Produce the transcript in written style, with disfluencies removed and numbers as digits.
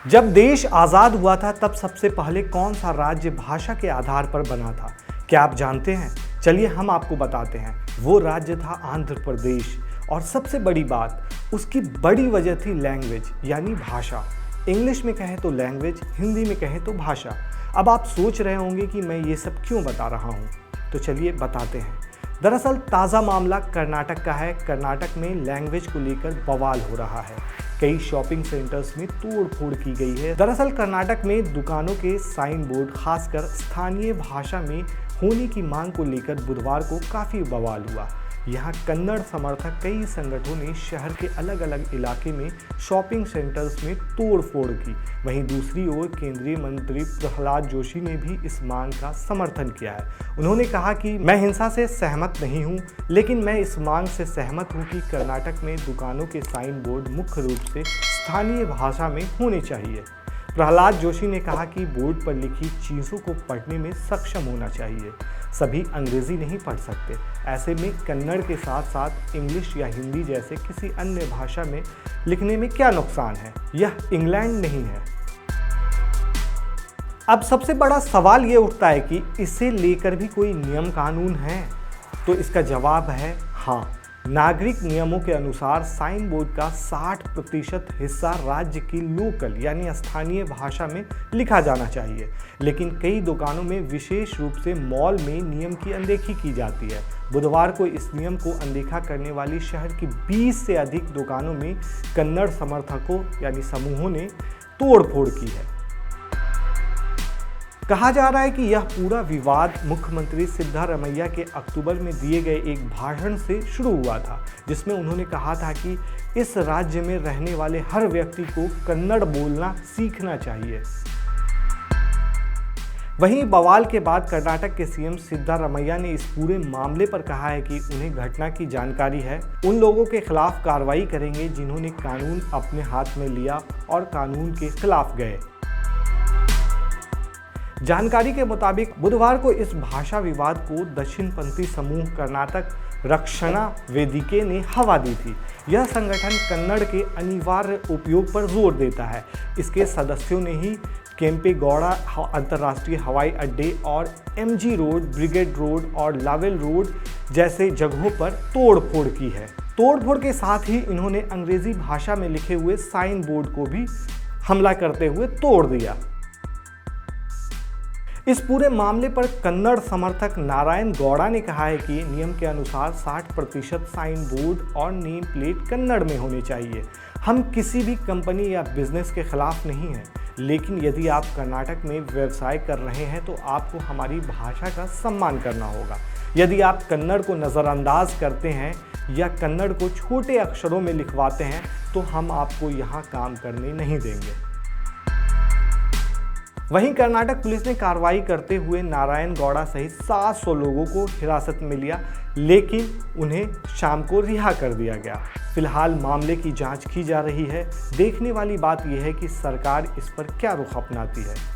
जब देश आज़ाद हुआ था तब सबसे पहले कौन सा राज्य भाषा के आधार पर बना था? क्या आप जानते हैं? चलिए हम आपको बताते हैं। वो राज्य था आंध्र प्रदेश। और सबसे बड़ी बात, उसकी बड़ी वजह थी लैंग्वेज यानी भाषा। इंग्लिश में कहें तो लैंग्वेज, हिंदी में कहें तो भाषा। अब आप सोच रहे होंगे कि मैं ये सब क्यों बता रहा हूँ, तो चलिए बताते हैं। दरअसल ताज़ा मामला कर्नाटक का है। कर्नाटक में लैंग्वेज को लेकर बवाल हो रहा है। कई शॉपिंग सेंटर्स में तोड़ फोड़ की गई है। दरअसल कर्नाटक में दुकानों के साइन बोर्ड खासकर स्थानीय भाषा में होने की मांग को लेकर बुधवार को काफ़ी बवाल हुआ। यहाँ कन्नड़ समर्थक कई संगठनों ने शहर के अलग अलग इलाके में शॉपिंग सेंटर्स में तोड़ फोड़ की। वहीं दूसरी ओर केंद्रीय मंत्री प्रहलाद जोशी ने भी इस मांग का समर्थन किया है। उन्होंने कहा कि मैं हिंसा से सहमत नहीं हूं, लेकिन मैं इस मांग से सहमत हूं कि कर्नाटक में दुकानों के साइन बोर्ड मुख्य रूप से स्थानीय भाषा में होने चाहिए। प्रहलाद जोशी ने कहा कि बोर्ड पर लिखी चीज़ों को पढ़ने में सक्षम होना चाहिए। सभी अंग्रेजी नहीं पढ़ सकते। ऐसे में कन्नड़ के साथ साथ इंग्लिश या हिंदी जैसे किसी अन्य भाषा में लिखने में क्या नुकसान है? यह इंग्लैंड नहीं है। अब सबसे बड़ा सवाल ये उठता है कि इसे लेकर भी कोई नियम कानून है? तो इसका जवाब है हाँ। नागरिक नियमों के अनुसार साइन बोर्ड का 60% हिस्सा राज्य की लोकल यानी स्थानीय भाषा में लिखा जाना चाहिए। लेकिन कई दुकानों में विशेष रूप से मॉल में नियम की अनदेखी की जाती है। बुधवार को इस नियम को अनदेखा करने वाली शहर की 20 से अधिक दुकानों में कन्नड़ समर्थकों यानी समूहों ने तोड़फोड़ की है। कहा जा रहा है कि यह पूरा विवाद मुख्यमंत्री सिद्धारमैया के अक्टूबर में दिए गए एक भाषण से शुरू हुआ था, जिसमें उन्होंने कहा था कि इस राज्य में रहने वाले हर व्यक्ति को कन्नड़ बोलना सीखना चाहिए। वहीं बवाल के बाद कर्नाटक के सीएम सिद्धारमैया ने इस पूरे मामले पर कहा है कि उन्हें घटना की जानकारी है। उन लोगों के खिलाफ कार्रवाई करेंगे जिन्होंने कानून अपने हाथ में लिया और कानून के खिलाफ गए। जानकारी के मुताबिक बुधवार को इस भाषा विवाद को दक्षिणपंथी समूह कर्नाटक रक्षणा वेदिके ने हवा दी थी। यह संगठन कन्नड़ के अनिवार्य उपयोग पर जोर देता है। इसके सदस्यों ने ही केम्पेगौड़ा अंतर्राष्ट्रीय हवाई अड्डे और एमजी रोड, ब्रिगेड रोड और लावेल रोड जैसे जगहों पर तोड़फोड़ की है। तोड़फोड़ के साथ ही इन्होंने अंग्रेजी भाषा में लिखे हुए साइन बोर्ड को भी हमला करते हुए तोड़ दिया। इस पूरे मामले पर कन्नड़ समर्थक नारायण गौड़ा ने कहा है कि नियम के अनुसार 60% साइन बोर्ड और नेम प्लेट कन्नड़ में होने चाहिए। हम किसी भी कंपनी या बिजनेस के खिलाफ नहीं हैं, लेकिन यदि आप कर्नाटक में व्यवसाय कर रहे हैं तो आपको हमारी भाषा का सम्मान करना होगा। यदि आप कन्नड़ को नज़रअंदाज करते हैं या कन्नड़ को छोटे अक्षरों में लिखवाते हैं तो हम आपको यहाँ काम करने नहीं देंगे। वहीं कर्नाटक पुलिस ने कार्रवाई करते हुए नारायण गौड़ा सहित 700 लोगों को हिरासत में लिया, लेकिन उन्हें शाम को रिहा कर दिया गया। फिलहाल मामले की जांच की जा रही है। देखने वाली बात यह है कि सरकार इस पर क्या रुख अपनाती है।